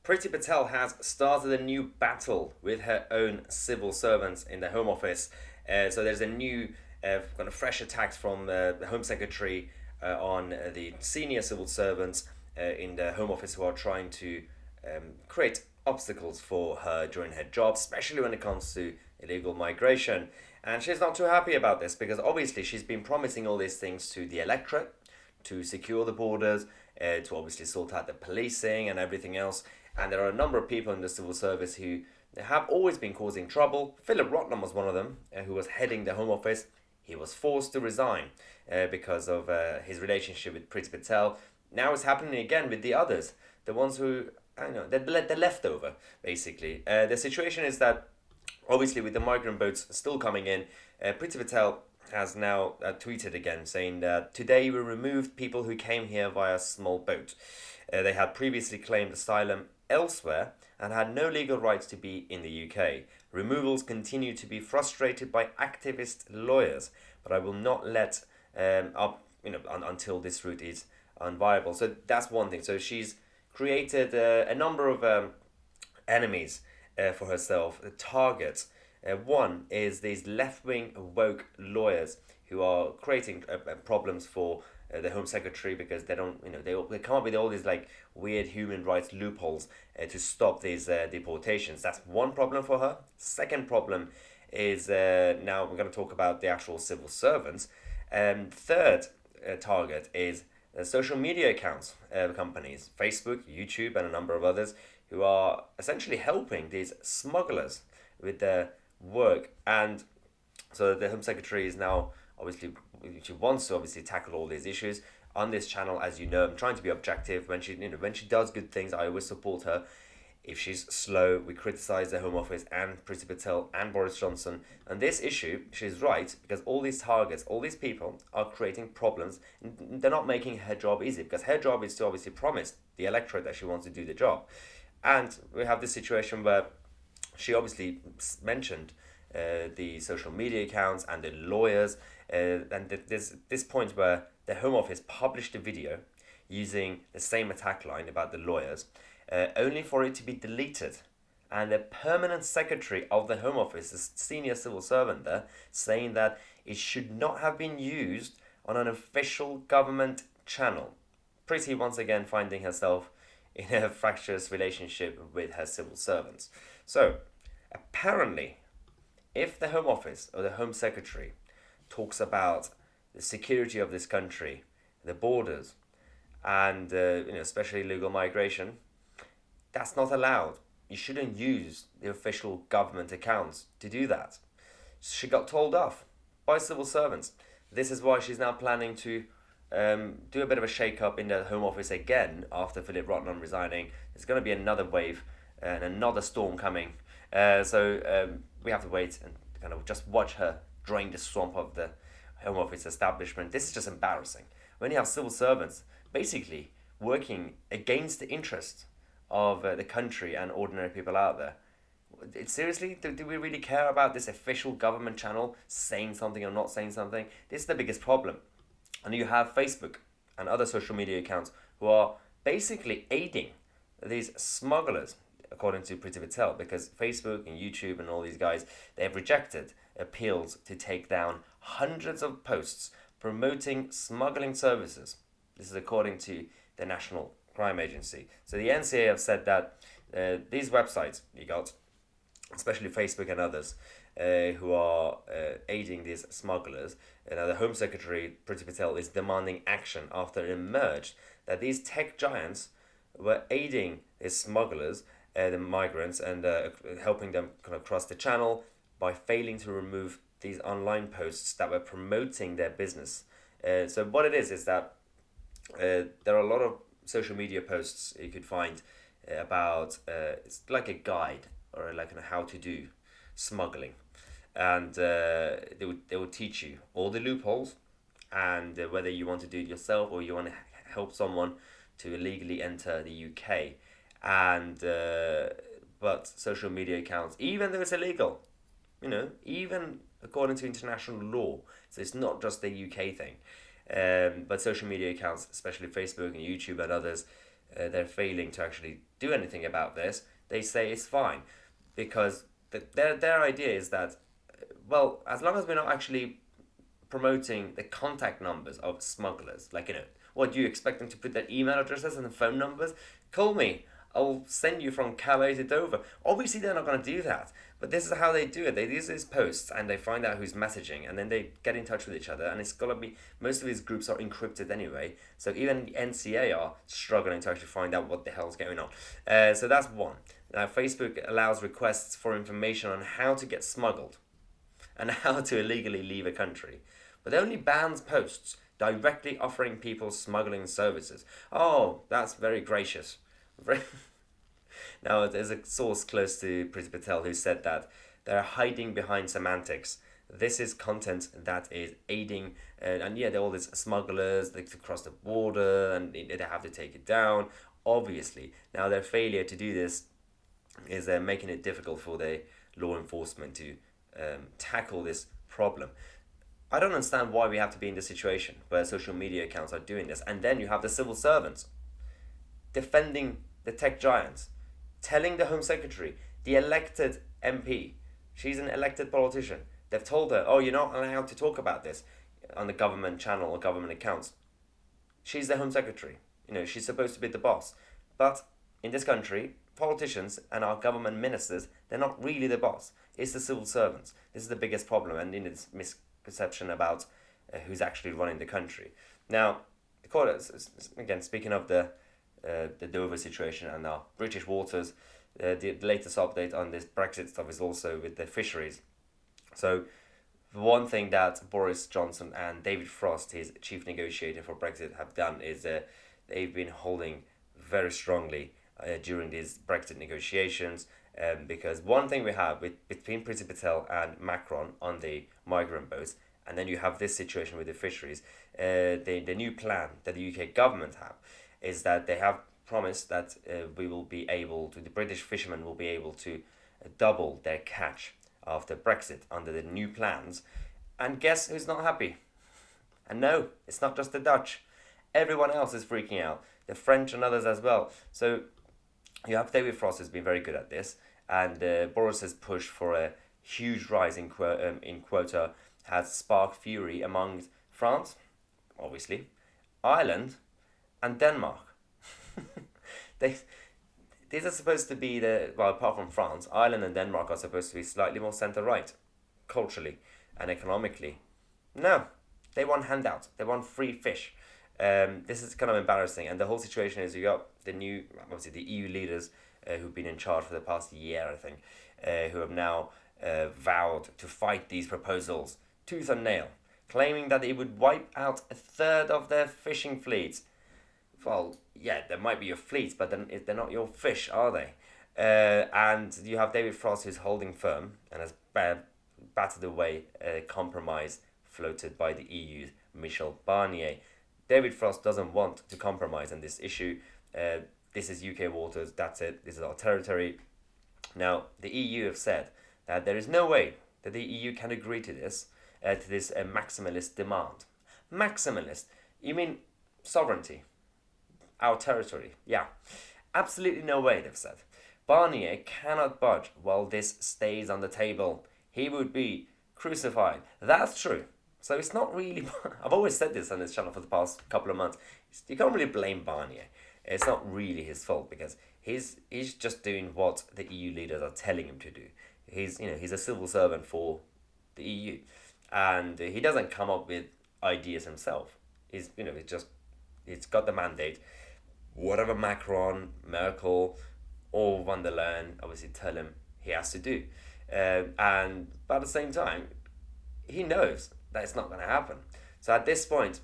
Priti Patel has started a new battle with her own civil servants in the Home Office. So there's a new, kind of fresh attacks from the Home Secretary on the senior civil servants in the Home Office who are trying to create obstacles for her during her job, especially when it comes to illegal migration. And she's not too happy about this because obviously she's been promising all these things to the electorate to secure the borders, to obviously sort out the policing and everything else. And there are a number of people in the civil service who have always been causing trouble. Philip Rotnam was one of them, who was heading the Home Office. He was forced to resign because of his relationship with Priti Patel. Now it's happening again with the others, the ones who, I don't know, the leftover, basically. The situation is that obviously with the migrant boats still coming in, Priti Patel has now tweeted again saying that today we removed people who came here via small boat. They had previously claimed asylum elsewhere and had no legal rights to be in the UK. Removals continue to be frustrated by activist lawyers, but I will not let up until this route is unviable. So that's one thing. So she's created a number of enemies for herself, targets. One is these left-wing woke lawyers who are creating problems for the Home Secretary because they don't, they come up with all these like weird human rights loopholes to stop these deportations. That's one problem for her. Second problem is now we're going to talk about the actual civil servants. Third target is social media accounts, companies, Facebook, YouTube, and a number of others who are essentially helping these smugglers with their work. And so the Home Secretary is now obviously, she wants to obviously tackle all these issues on this channel. As you know, I'm trying to be objective. When she does good things, I always support her. If she's slow, we criticize the Home Office and Priti Patel and Boris Johnson. And this issue, she's right, because all these targets, all these people are creating problems. They're not making her job easy because her job is to obviously promise the electorate that she wants to do the job. And we have this situation where she obviously mentioned the social media accounts and the lawyers. And there's this point where the Home Office published a video using the same attack line about the lawyers, only for it to be deleted. And the permanent secretary of the Home Office, a senior civil servant there, saying that it should not have been used on an official government channel. Pretty once again finding herself in a fractious relationship with her civil servants. So, apparently, if the Home Office or the Home Secretary talks about the security of this country, the borders, and especially illegal migration, that's not allowed. You shouldn't use the official government accounts to do that. She got told off by civil servants. This is why she's now planning to do a bit of a shake-up in the Home Office again after Philip Rotnam resigning. There's going to be another wave and another storm coming. So we have to wait and kind of just watch her drain the swamp of the Home Office establishment. This is just embarrassing. When you have civil servants basically working against the interest of the country and ordinary people out there. Seriously, do we really care about this official government channel saying something or not saying something? This is the biggest problem. And you have Facebook and other social media accounts who are basically aiding these smugglers, according to Priti Patel, because Facebook and YouTube and all these guys, they have rejected appeals to take down hundreds of posts promoting smuggling services. This is according to the National Crime Agency. So the NCA have said that these websites you got, especially Facebook and others, who are aiding these smugglers. The Home Secretary, Priti Patel, is demanding action after it emerged that these tech giants were aiding these smugglers, the migrants, and helping them kind of cross the channel by failing to remove these online posts that were promoting their business. So what it is that there are a lot of social media posts you could find about it's like a guide or like a how to do smuggling, and they would teach you all the loopholes and whether you want to do it yourself or you want to help someone to illegally enter the UK. And but social media accounts, even though it's illegal, even according to international law, so it's not just the UK thing. But social media accounts, especially Facebook and YouTube and others, they're failing to actually do anything about this, they say it's fine, because their idea is that, well, as long as we're not actually promoting the contact numbers of smugglers, like, what do you expect them to put their email addresses and phone numbers? Call me. I'll send you from Calais to Dover. Obviously, they're not going to do that. But this is how they do it. They use these posts and they find out who's messaging, and then they get in touch with each other. And it's got to be, most of these groups are encrypted anyway. So even the NCA are struggling to actually find out what the hell's going on. So that's one. Now, Facebook allows requests for information on how to get smuggled and how to illegally leave a country, but it only bans posts directly offering people smuggling services. Oh, that's very gracious. Now, there's a source close to Priti Patel who said that they're hiding behind semantics. This is content that is aiding, and yeah, they're all these smugglers, they cross the border and they have to take it down. Obviously, now their failure to do this is making it difficult for the law enforcement to tackle this problem. I don't understand why we have to be in this situation where social media accounts are doing this, and then you have the civil servants defending the tech giants, telling the Home Secretary, the elected MP, she's an elected politician, they've told her, oh, you're not allowed to talk about this on the government channel or government accounts. She's the Home Secretary. She's supposed to be the boss. But in this country, politicians and our government ministers, they're not really the boss. It's the civil servants. This is the biggest problem, and this misconception about who's actually running the country. Now, again, speaking of the Dover situation and our British waters, the latest update on this Brexit stuff is also with the fisheries. So, one thing that Boris Johnson and David Frost, his chief negotiator for Brexit, have done is they've been holding very strongly during these Brexit negotiations, because one thing we have between Priti Patel and Macron on the migrant boats, and then you have this situation with the fisheries, the new plan that the UK government have is that they have promised that the British fishermen will be able to double their catch after Brexit under the new plans. And guess who's not happy? And no, it's not just the Dutch. Everyone else is freaking out. The French and others as well. So you have David Frost who's been very good at this, and Boris's push for a huge rise in quota has sparked fury among France, obviously, Ireland, and Denmark. These are supposed to be apart from France, Ireland and Denmark are supposed to be slightly more centre-right, culturally and economically. No, they want handouts. They want free fish. This is kind of embarrassing, and the whole situation is you got obviously the EU leaders who've been in charge for the past year, I think, who have now vowed to fight these proposals tooth and nail, claiming that it would wipe out a third of their fishing fleets. Well, yeah, there might be your fleets, but then they're not your fish, are they? And you have David Frost who's holding firm and has battered away a compromise floated by the EU's Michel Barnier. David Frost doesn't want to compromise on this issue. This is UK waters, that's it, this is our territory. Now, the EU have said that there is no way that the EU can agree to this maximalist demand. Maximalist? You mean sovereignty? Our territory? Yeah. Absolutely no way, they've said. Barnier cannot budge while this stays on the table. He would be crucified. That's true. So it's not really... I've always said this on this channel for the past couple of months. You can't really blame Barnier. It's not really his fault because he's just doing what the EU leaders are telling him to do. He's a civil servant for the EU, and he doesn't come up with ideas himself. He's got the mandate. Whatever Macron, Merkel, or von der Leyen obviously tell him he has to do, but at the same time, he knows that it's not going to happen. So at this point,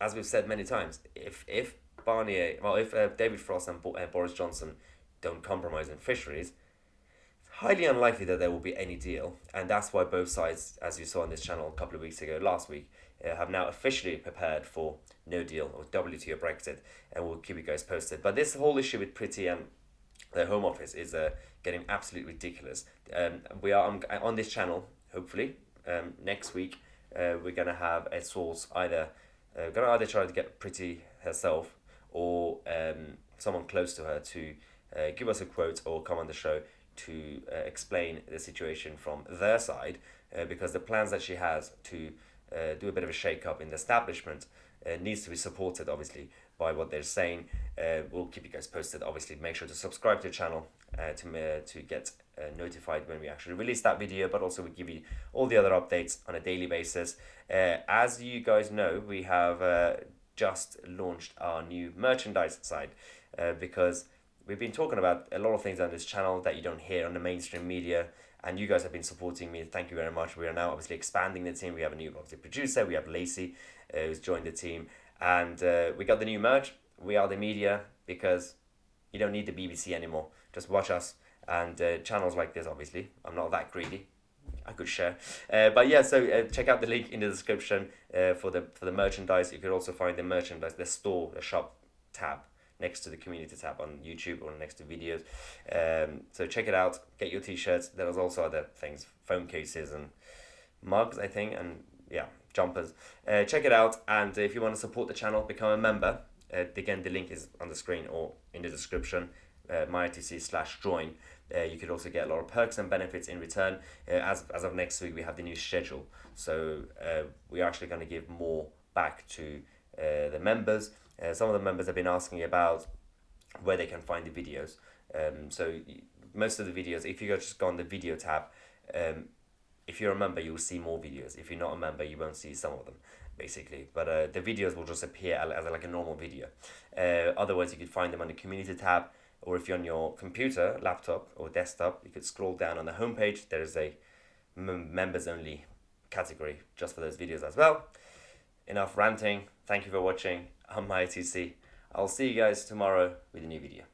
as we've said many times, if David Frost and Boris Johnson don't compromise on fisheries, it's highly unlikely that there will be any deal, and that's why both sides, as you saw on this channel a couple of weeks ago, last week, have now officially prepared for no deal or WTO Brexit, and we'll keep you guys posted. But this whole issue with Priti and the Home Office is getting absolutely ridiculous. We are on this channel, hopefully, next week, we're going to have a source going to either try to get Priti herself or someone close to her to give us a quote or come on the show to explain the situation from their side, because the plans that she has to do a bit of a shake up in the establishment needs to be supported, obviously, by what they're saying. We'll keep you guys posted. Obviously, make sure to subscribe to the channel to get notified when we actually release that video, but also we give you all the other updates on a daily basis. As you guys know, we have just launched our new merchandise side, because we've been talking about a lot of things on this channel that you don't hear on the mainstream media, and you guys have been supporting me. Thank you very much. We are now obviously expanding the team. We have a new obviously producer. We have Lacey, who's joined the team, and we got the new merch. We are the media, because you don't need the BBC anymore. Just watch us and channels like this. Obviously, I'm not that greedy. I could share, but yeah. So check out the link in the description for the merchandise. You could also find the merchandise, the store, the shop tab next to the community tab on YouTube or next to videos. So check it out. Get your t-shirts. There's also other things, phone cases and mugs, I think, and yeah, jumpers. Check it out, and if you want to support the channel, become a member. Again, the link is on the screen or in the description. myitc/join. You could also get a lot of perks and benefits in return. As of next week, we have the new schedule, so we're actually going to give more back to the members. Some of the members have been asking about where they can find the videos. So most of the videos, if you just go on the video tab, if you're a member, you'll see more videos. If you're not a member, you won't see some of them, basically. But the videos will just appear as like a normal video. Otherwise, you could find them on the community tab, or if you're on your computer, laptop, or desktop, you could scroll down on the homepage. There is a members only category just for those videos as well. Enough ranting. Thank you for watching. I'm myitc. I'll see you guys tomorrow with a new video.